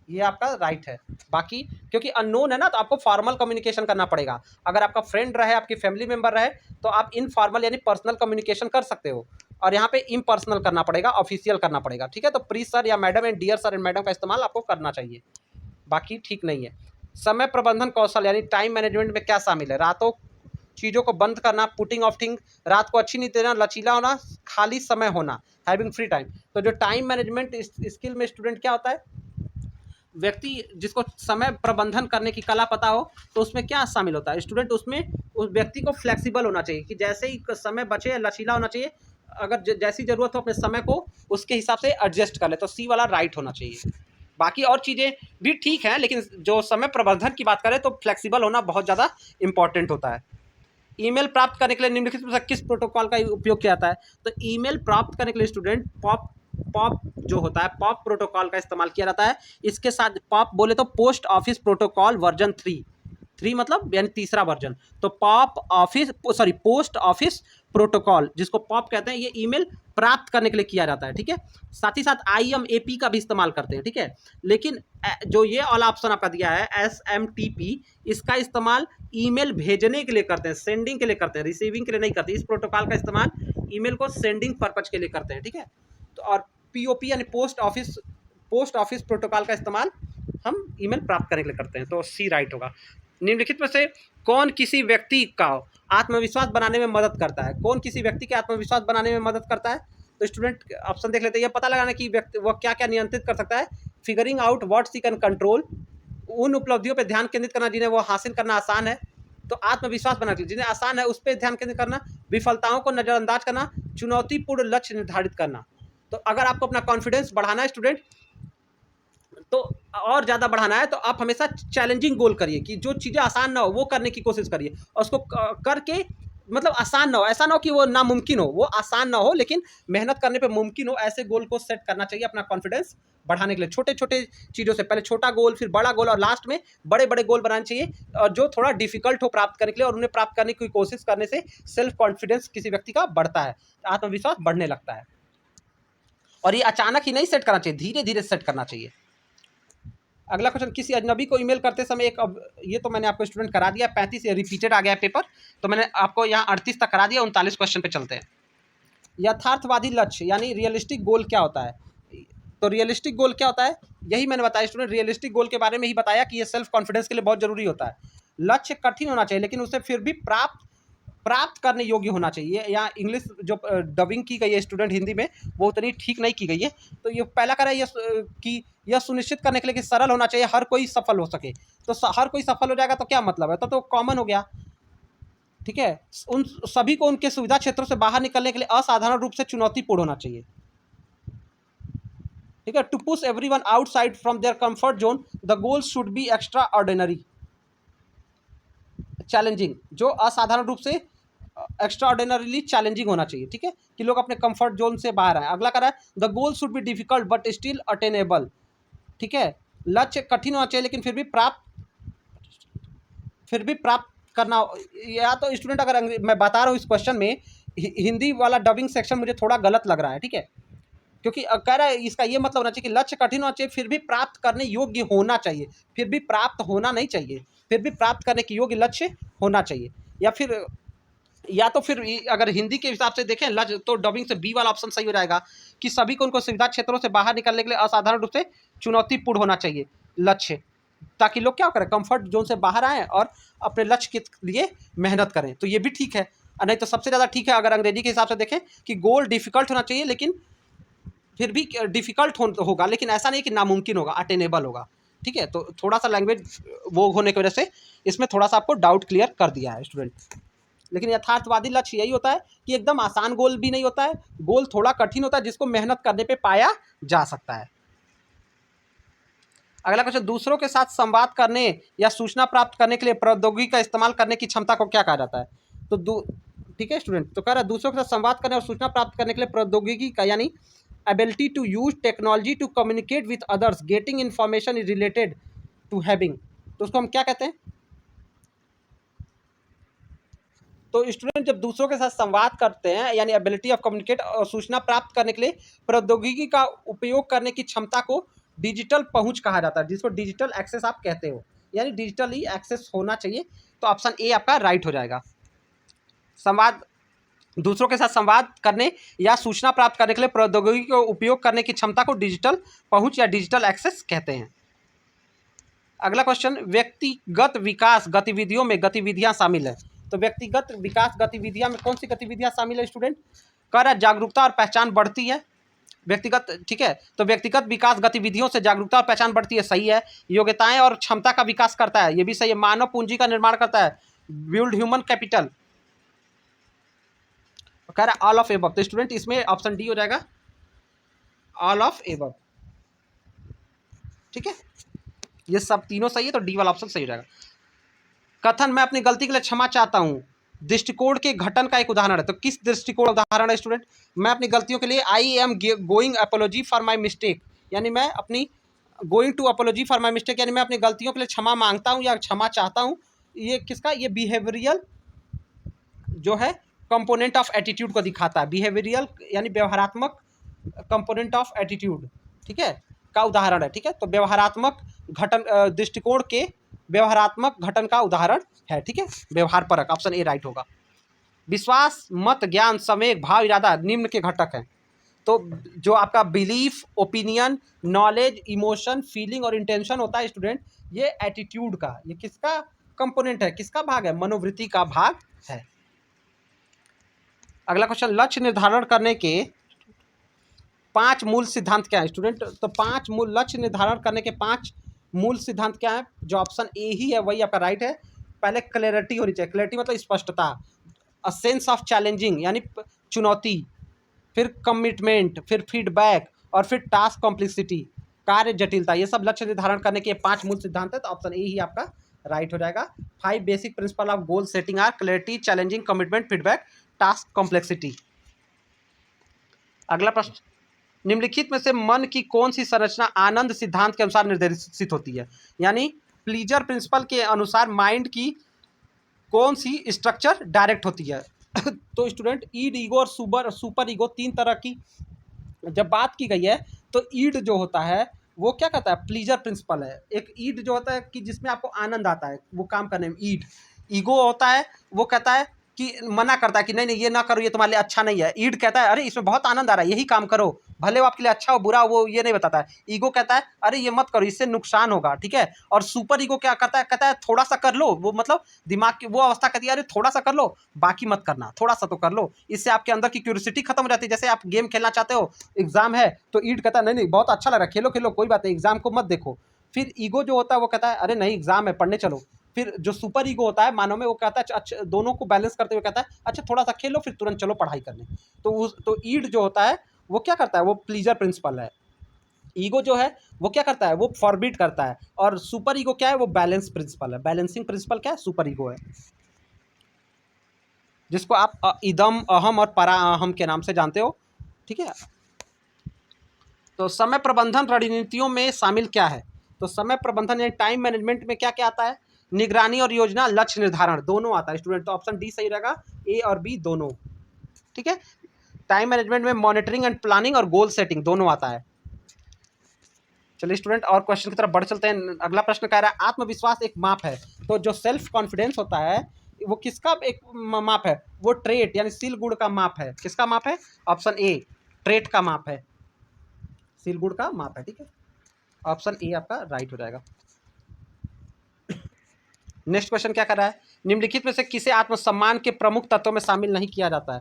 ये आपका राइट है। बाकी क्योंकि अननोन है ना तो आपको फॉर्मल कम्युनिकेशन करना पड़ेगा। अगर आपका फ्रेंड रहे, आपकी फैमिली मेंबर रहे, तो आप इनफॉर्मल यानी पर्सनल कम्युनिकेशन कर सकते हो, और यहाँ पे इम्पर्सनल करना पड़ेगा, ऑफिशियल करना पड़ेगा, ठीक है। तो प्लीज सर या madam and dear sir and madam का इस्तेमाल आपको करना चाहिए, बाकी ठीक नहीं है। समय प्रबंधन कौशल यानी टाइम मैनेजमेंट में क्या शामिल है? रातों चीज़ों को बंद करना, पुटिंग ऑफ थिंग, रात को अच्छी नींद देना, लचीला होना, खाली समय होना, हैविंग फ्री टाइम। तो जो टाइम मैनेजमेंट स्किल में स्टूडेंट क्या होता है, व्यक्ति जिसको समय प्रबंधन करने की कला पता हो, तो उसमें क्या शामिल होता है स्टूडेंट? उसमें उस व्यक्ति को फ्लेक्सिबल होना चाहिए कि जैसे ही समय बचे लचीला होना चाहिए, अगर जैसी ज़रूरत हो अपने समय को उसके हिसाब से एडजस्ट कर ले, तो सी वाला राइट होना चाहिए। बाकी और चीज़ें भी ठीक हैं, लेकिन जो समय प्रबंधन की बात करें तो फ्लेक्सिबल होना बहुत ज़्यादा इंपॉर्टेंट होता है। ईमेल प्राप्त करने के लिए निम्नलिखित में से किस प्रोटोकॉल का उपयोग किया जाता है? तो ईमेल प्राप्त करने के लिए स्टूडेंट पॉप जो होता है, पॉप प्रोटोकॉल का इस्तेमाल किया जाता है। इसके साथ पॉप बोले तो पोस्ट ऑफिस प्रोटोकॉल वर्जन 3 मतलब यानी तीसरा वर्जन। तो पोस्ट ऑफिस प्रोटोकॉल जिसको पॉप कहते हैं, ये ईमेल प्राप्त करने के लिए किया जाता है, ठीक है। साथ ही साथ IMAP का भी इस्तेमाल करते हैं, ठीक है। लेकिन जो ये वाला ऑप्शन आपका दिया है SMTP, इसका इस्तेमाल ईमेल भेजने के लिए करते हैं, सेंडिंग के लिए करते हैं, रिसीविंग के लिए नहीं करते। इस प्रोटोकॉल का इस्तेमाल ईमेल को सेंडिंग पर्पज के लिए करते हैं, ठीक है। तो और POP यानी पोस्ट ऑफिस प्रोटोकॉल का इस्तेमाल हम ईमेल प्राप्त करने के लिए करते हैं, तो सी राइट होगा। निम्नलिखित में से कौन किसी व्यक्ति का आत्मविश्वास बनाने में मदद करता है? कौन किसी व्यक्ति के आत्मविश्वास बनाने में मदद करता है? तो स्टूडेंट ऑप्शन देख लेते हैं। यह पता लगाना कि व्यक्ति वह क्या क्या नियंत्रित कर सकता है। Figuring out what she can control, उन उपलब्धियों पर ध्यान केंद्रित करना जिन्हें वो हासिल करना आसान है। तो आत्मविश्वास बनाने के लिए जिन्हें आसान है उस पर ध्यान केंद्रित करना। विफलताओं को नजरअंदाज करना, चुनौतीपूर्ण लक्ष्य निर्धारित करना। तो अगर आपको अपना कॉन्फिडेंस बढ़ाना है स्टूडेंट, तो और ज़्यादा बढ़ाना है, तो आप हमेशा चैलेंजिंग गोल करिए कि जो चीज़ें आसान ना हो वो करने की कोशिश करिए, और उसको करके मतलब आसान ना हो, ऐसा ना हो कि वो नामुमकिन हो, वो आसान ना हो लेकिन मेहनत करने पे मुमकिन हो, ऐसे गोल को सेट करना चाहिए अपना कॉन्फिडेंस बढ़ाने के लिए। छोटे छोटे चीज़ों से पहले छोटा गोल, फिर बड़ा गोल, और लास्ट में बड़े बड़े गोल बनाने चाहिए, और जो थोड़ा डिफिकल्ट हो प्राप्त करने के लिए, और उन्हें प्राप्त करने की कोशिश करने से सेल्फ कॉन्फिडेंस किसी व्यक्ति का बढ़ता है, आत्मविश्वास बढ़ने लगता है। और ये अचानक ही नहीं सेट करना चाहिए, धीरे धीरे सेट करना चाहिए। अगला क्वेश्चन, किसी अजनबी को ईमेल करते समय एक, अब ये तो मैंने आपको स्टूडेंट करा दिया, 35 रिपीटेड आ गया पेपर, तो मैंने आपको यहाँ 38 तक करा दिया। 39 क्वेश्चन पे चलते हैं। यथार्थवादी लक्ष्य यानी रियलिस्टिक गोल क्या होता है? तो रियलिस्टिक गोल क्या होता है, यही मैंने बताया स्टूडेंट। रियलिस्टिक गोल के बारे में ही बताया कि ये सेल्फ कॉन्फिडेंस के लिए बहुत जरूरी होता है। लक्ष्य कठिन होना चाहिए लेकिन उसे फिर भी प्राप्त करने योग्य होना चाहिए। या इंग्लिश जो डबिंग की गई है स्टूडेंट हिंदी में, वो उतनी ठीक नहीं की गई है। तो ये पहला कह रहा है ये कि यह सुनिश्चित करने के लिए कि सरल होना चाहिए, हर कोई सफल हो सके। तो हर कोई सफल हो जाएगा तो क्या मतलब है, तो कॉमन हो गया, ठीक है। उन सभी को उनके सुविधा क्षेत्रों से बाहर निकलने के लिए असाधारण रूप से चुनौतीपूर्ण होना चाहिए, ठीक है। To push everyone outside from their comfort zone, the goals should be extraordinary challenging, जो असाधारण रूप से एक्स्ट्रा ऑर्डिनरीली चैलेंजिंग होना चाहिए, ठीक है, कि लोग अपने कंफर्ट जोन से बाहर आए। अगला कह रहा है the goal should be difficult but still attainable, ठीक है। लक्ष्य कठिन होना चाहिए लेकिन फिर भी प्राप्त करना। या तो स्टूडेंट अगर मैं बता रहा हूँ इस क्वेश्चन में हिंदी वाला डबिंग सेक्शन मुझे थोड़ा गलत लग रहा है, ठीक है, क्योंकि कह रहा है इसका ये मतलब होना चाहिए कि लक्ष्य कठिन होना चाहिए फिर भी प्राप्त करने योग्य होना चाहिए, फिर भी प्राप्त होना नहीं चाहिए, फिर भी प्राप्त करने के योग्य लक्ष्य होना चाहिए। या तो फिर अगर हिंदी के हिसाब से देखें लक्ष्य, तो डबिंग से बी वाला ऑप्शन सही हो जाएगा कि सभी को उनको सुविधा क्षेत्रों से बाहर निकलने के लिए असाधारण रूप से चुनौतीपूर्ण होना चाहिए लक्ष्य, ताकि लोग क्या करें, कंफर्ट जोन से बाहर आएँ और अपने लक्ष्य के लिए मेहनत करें। तो ये भी ठीक है। नहीं तो सबसे ज़्यादा ठीक है अगर अंग्रेजी के हिसाब से देखें कि गोल डिफिकल्ट होना चाहिए लेकिन फिर भी डिफिकल्ट होगा, लेकिन ऐसा नहीं कि नामुमकिन होगा, अटेनेबल होगा, ठीक है। तो थोड़ा सा लैंग्वेज वो होने की वजह से इसमें थोड़ा सा आपको डाउट क्लियर कर दिया है स्टूडेंट। लेकिन यथार्थवादी लक्ष्य यही होता है कि एकदम आसान गोल भी नहीं होता है, गोल थोड़ा कठिन होता है जिसको मेहनत करने पे पाया जा सकता है। अगला क्वेश्चन, दूसरों के साथ संवाद करने या सूचना प्राप्त करने के लिए प्रौद्योगिकी का इस्तेमाल करने की क्षमता को क्या कहा जाता है? तो ठीक है स्टूडेंट, तो कह रहा है दूसरों के साथ संवाद करने और सूचना प्राप्त करने के लिए प्रौद्योगिकी का यानी ability to use technology to communicate with others, getting information is related to having, तो उसको हम क्या कहते हैं? तो स्टूडेंट जब दूसरों के साथ संवाद करते हैं यानी एबिलिटी ऑफ कम्युनिकेट और सूचना प्राप्त करने के लिए प्रौद्योगिकी का उपयोग करने की क्षमता को डिजिटल पहुंच कहा जाता है, जिसको डिजिटल एक्सेस आप कहते हो, यानी डिजिटली एक्सेस होना चाहिए। तो ऑप्शन ए आपका राइट हो जाएगा। दूसरों के साथ संवाद करने या सूचना प्राप्त करने के लिए प्रौद्योगिकी का उपयोग करने की क्षमता को डिजिटल पहुंच या डिजिटल एक्सेस कहते हैं। अगला क्वेश्चन, व्यक्तिगत विकास गतिविधियों में गतिविधियां शामिल है। तो व्यक्तिगत विकास गतिविधियां में कौन सी गतिविधियां शामिल है स्टूडेंट? कर जागरूकता और पहचान बढ़ती है व्यक्तिगत, ठीक है। तो व्यक्तिगत विकास गतिविधियों से जागरूकता और पहचान बढ़ती है, सही है। योग्यताएं और क्षमता का विकास करता है, ये भी सही है। मानव पूंजी का निर्माण करता है, बिल्ड ह्यूमन कैपिटल। कह रहा है ऑल ऑफ एबव, तो स्टूडेंट इसमें ऑप्शन डी हो जाएगा, ऑल ऑफ एबव, ठीक है। ये सब तीनों सही है तो डी वाला ऑप्शन सही हो जाएगा। कथन, मैं अपनी गलती के लिए क्षमा चाहता हूं, दृष्टिकोण के घटन का एक उदाहरण है। तो किस दृष्टिकोण उदाहरण है स्टूडेंट? मैं अपनी गलतियों के लिए I am going apology for my mistake, यानी मैं अपनी going to apology for my mistake, यानी मैं अपनी गलतियों के लिए क्षमा मांगता हूं या क्षमा चाहता हूं। ये किसका? ये बिहेवियरल जो है कंपोनेंट ऑफ एटीट्यूड को दिखाता है, बिहेवियरल यानी व्यवहारात्मक कंपोनेंट ऑफ एटीट्यूड, ठीक है, का उदाहरण है, ठीक है। तो व्यवहारात्मक घटन दृष्टिकोण के व्यवहारात्मक घटन का उदाहरण है, ठीक है, व्यवहार परक, ऑप्शन ए राइट होगा। विश्वास, मत, ज्ञान, संवेग, भाव, इरादा निम्न के घटक हैं। तो जो आपका belief, opinion, knowledge, emotion, feeling और इंटेंशन होता है स्टूडेंट, ये एटीट्यूड का, ये किसका कंपोनेंट है, किसका भाग है, मनोवृत्ति का भाग है। अगला क्वेश्चन, लक्ष्य निर्धारण करने के 5 मूल सिद्धांत क्या है स्टूडेंट? तो 5 मूल लक्ष्य निर्धारण करने के 5 मूल सिद्धांत क्या है? जो ऑप्शन ए ही है वही आपका राइट है। पहले क्लैरिटी होनी चाहिए, क्लैरिटी मतलब स्पष्टता, अ सेंस ऑफ चैलेंजिंग यानी चुनौती, फिर कमिटमेंट, फिर फीडबैक और फिर टास्क कॉम्प्लेक्सिटी, कार्य जटिलता। ये सब लक्ष्य निर्धारण करने के 5 मूल सिद्धांत है, तो ऑप्शन ए ही आपका राइट हो जाएगा। 5 basic principle of goal setting are clarity, challenging, commitment, feedback, task complexity. अगला प्रश्न, निम्नलिखित में से मन की कौन सी संरचना आनंद सिद्धांत के अनुसार निर्देशित होती है? यानी प्लीजर प्रिंसिपल के अनुसार माइंड की कौन सी स्ट्रक्चर डायरेक्ट होती है? तो स्टूडेंट ईड, ईगो और सुपर ईगो, 3 तरह की जब बात की गई है, तो ईड जो होता है वो क्या कहता है? प्लीजर प्रिंसिपल है। एक ईड जो होता है कि जिसमें आपको आनंद आता है वो काम करने में, ईड। ईगो होता है वो कहता है कि मना करता है कि नहीं नहीं ये ना करो, ये तुम्हारे लिए अच्छा नहीं है। ईड कहता है अरे इसमें बहुत आनंद आ रहा है, यही काम करो, भले वो आपके लिए अच्छा हो बुरा हो, वो ये नहीं बताता है। ईगो कहता है अरे ये मत करो, इससे नुकसान होगा, ठीक है। और सुपर ईगो क्या करता है? कहता है थोड़ा सा कर लो, वो मतलब दिमाग की वो अवस्था कहती है अरे थोड़ा सा कर लो, बाकी मत करना, थोड़ा सा तो कर लो। इससे आपके अंदर की क्यूरियोसिटी खत्म हो जाती है। जैसे आप गेम खेलना चाहते हो, एग्जाम है, तो ईड कहता है नहीं नहीं बहुत अच्छा लग रहा है, खेलो खेलो कोई बात नहीं, एग्जाम को मत देखो। फिर ईगो जो होता है वो कहता है अरे नहीं एग्जाम है, पढ़ने चलो। फिर जो सुपर ईगो होता है मानव में, वो कहता है अच्छा, दोनों को बैलेंस करते हुए कहता है अच्छा थोड़ा सा खेलो फिर तुरंत चलो पढ़ाई करने। तो ईड जो होता है वो क्या करता है? वो प्लीजर प्रिंसिपल है। ईगो जो है वो क्या करता है? वो फॉरबिट करता है। और सुपर ईगो क्या है? वो बैलेंस प्रिंसिपल है। बैलेंसिंग प्रिंसिपल क्या है? सुपर ईगो है, जिसको आप इदम, अहम और परा अहम के नाम से जानते हो, ठीक है। तो समय प्रबंधन रणनीतियों में शामिल क्या है? तो समय प्रबंधन यानी टाइम मैनेजमेंट में क्या क्या आता है? निगरानी और योजना, लक्ष्य निर्धारण, दोनों आता है स्टूडेंट। तो ऑप्शन डी सही रहेगा, ए और बी दोनों, ठीक है। टाइम मैनेजमेंट में मॉनिटरिंग एंड प्लानिंग और गोल सेटिंग दोनों आता है। चलिए स्टूडेंट और क्वेश्चन की तरफ बढ़ चलते हैं। अगला प्रश्न कह रहा है आत्मविश्वास एक माप है। तो जो सेल्फ कॉन्फिडेंस होता है वो किसका एक माप है? वो ट्रेट यानी सील गुण का माप है। किसका माप है? ऑप्शन ए, ट्रेट का माप है, सील गुण का माप है, ठीक है। ऑप्शन ए आपका राइट हो जाएगा। नेक्स्ट क्वेश्चन क्या कर रहा है? निम्नलिखित में से किसे आत्मसम्मान के प्रमुख तत्वों में शामिल नहीं किया जाता है?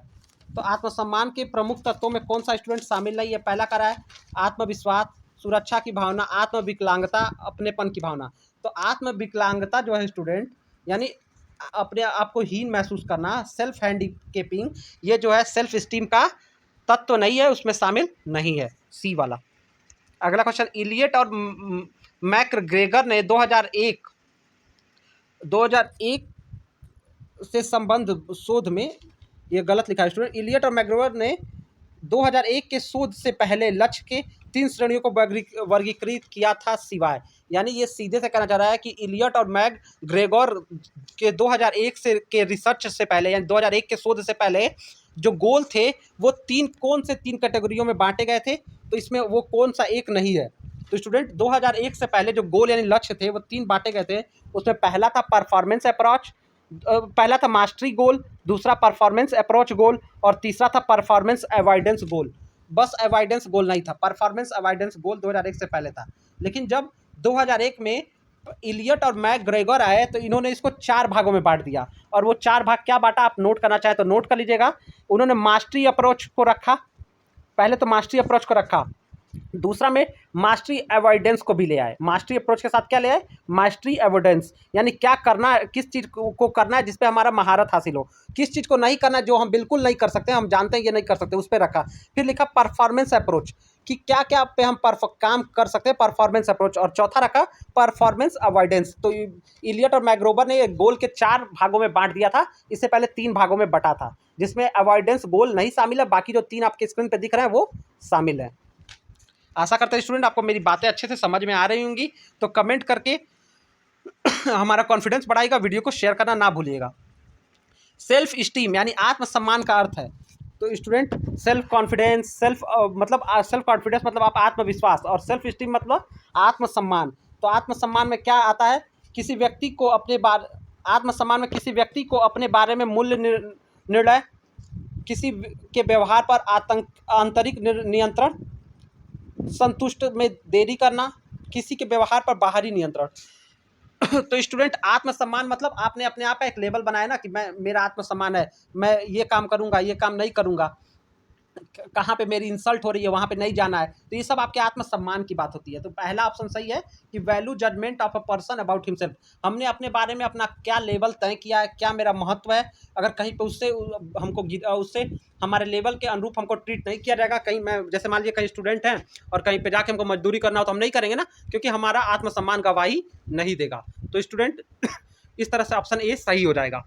तो आत्मसम्मान के प्रमुख तत्वों में कौन सा स्टूडेंट शामिल नहीं है? पहला कर रहा है आत्मविश्वास, सुरक्षा की भावना, आत्मविकलांगता, अपनेपन की भावना। तो आत्मविकलांगता जो है स्टूडेंट, यानी अपने आप को हीन महसूस करना, सेल्फ हैंडीकेपिंग, ये जो है सेल्फ स्टीम का तत्व नहीं है, उसमें शामिल नहीं है, सी वाला। अगला क्वेश्चन, इलियट और मैकग्रेगर ने 2001 से संबंध शोध में, ये गलत लिखा है स्टूडेंट, इलियट और मैकग्रेगर ने 2001 के शोध से पहले लक्ष्य के 3 श्रेणियों को वर्गीकृत किया था सिवाय। यानी ये सीधे से कहना चाह रहा है कि इलियट और मैकग्रेगर के 2001 से के रिसर्च से पहले, यानी 2001 के शोध से पहले जो गोल थे वो कौन से 3 कैटेगरियों में बांटे गए थे? तो इसमें वो कौन सा एक नहीं है। तो स्टूडेंट 2001 से पहले जो गोल यानी लक्ष्य थे वो 3 बांटे गए थे। उसमें पहला था परफॉर्मेंस अप्रोच, पहला था मास्टरी गोल, दूसरा परफॉर्मेंस अप्रोच गोल और तीसरा था परफॉर्मेंस अवॉइडेंस गोल। बस अवॉइडेंस गोल नहीं था, परफॉर्मेंस अवॉइडेंस गोल 2001 से पहले था। लेकिन जब 2001 में इलियट और मैकग्रेगर आए तो इन्होंने इसको 4 भागों में बांट दिया। और वो 4 भाग क्या बांटा, आप नोट करना चाहे तो नोट कर लीजिएगा। उन्होंने मास्टरी अप्रोच को रखा, पहले तो मास्टरी अप्रोच को रखा, दूसरा में मास्टरी अवॉइडेंस को भी ले आए। मास्टरी अप्रोच के साथ क्या ले आए? मास्टरी अवॉइडेंस, यानी क्या करना है, किस चीज़ को करना है जिस पे हमारा महारत हासिल हो, किस चीज़ को नहीं करना है जो हम बिल्कुल नहीं कर सकते, हम जानते हैं ये नहीं कर सकते, उस पर रखा। फिर लिखा परफॉर्मेंस अप्रोच कि क्या क्या पे हम काम कर सकते हैं, परफॉर्मेंस अप्रोच। और चौथा रखा परफॉर्मेंस अवॉइडेंस। तो इलियट और मैकग्रेगर ने गोल के 4 भागों में बांट दिया था, इससे पहले 3 भागों में बटा था, जिसमें अवॉइडेंस गोल नहीं शामिल है, बाकी जो 3 आपके स्क्रीन पर दिख रहे हैं वो शामिल है। आशा करते हैं स्टूडेंट आपको मेरी बातें अच्छे से समझ में आ रही होंगी। तो कमेंट करके हमारा कॉन्फिडेंस बढ़ाएगा, वीडियो को शेयर करना ना भूलिएगा। सेल्फ स्टीम यानी आत्मसम्मान का अर्थ है, तो स्टूडेंट सेल्फ कॉन्फिडेंस, मतलब सेल्फ कॉन्फिडेंस मतलब आप आत्मविश्वास, और सेल्फ स्टीम मतलब आत्मसम्मान। तो आत्मसम्मान में क्या आता है? किसी व्यक्ति को अपने आत्मसम्मान में किसी व्यक्ति को अपने बारे में मूल्य निर्णय किसी के व्यवहार पर आंतरिक नियंत्रण, संतुष्ट में देरी करना, किसी के व्यवहार पर बाहरी नियंत्रण। तो स्टूडेंट, आत्मसम्मान मतलब आपने अपने आप का एक लेवल बनाया ना कि मैं, मेरा आत्मसम्मान है, मैं ये काम करूंगा, ये काम नहीं करूंगा, कहाँ पे मेरी इंसल्ट हो रही है वहाँ पे नहीं जाना है। तो ये सब आपके आत्मसम्मान की बात होती है। तो पहला ऑप्शन सही है कि value judgement of a person about himself. हमने अपने बारे में अपना क्या लेवल तय किया है, क्या मेरा महत्व है, अगर कहीं पे उससे हमको उससे हमारे लेवल के अनुरूप हमको ट्रीट नहीं किया जाएगा, कहीं मैं जैसे मान लीजिए कहीं स्टूडेंट हैं और कहीं पे जाके हमको मजदूरी करना हो तो हम नहीं करेंगे ना, क्योंकि हमारा आत्मसम्मान गवाही नहीं देगा। तो स्टूडेंट इस तरह से ऑप्शन ए सही हो जाएगा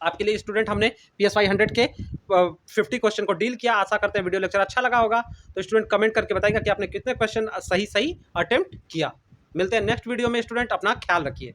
आपके लिए। स्टूडेंट, हमने PSY 100 के 50 क्वेश्चन को डील किया। आशा करते हैं वीडियो लेक्चर अच्छा लगा होगा। तो स्टूडेंट कमेंट करके बताइएगा कि आपने कितने क्वेश्चन सही अटेम्प्ट किया। मिलते हैं नेक्स्ट वीडियो में। स्टूडेंट, अपना ख्याल रखिए।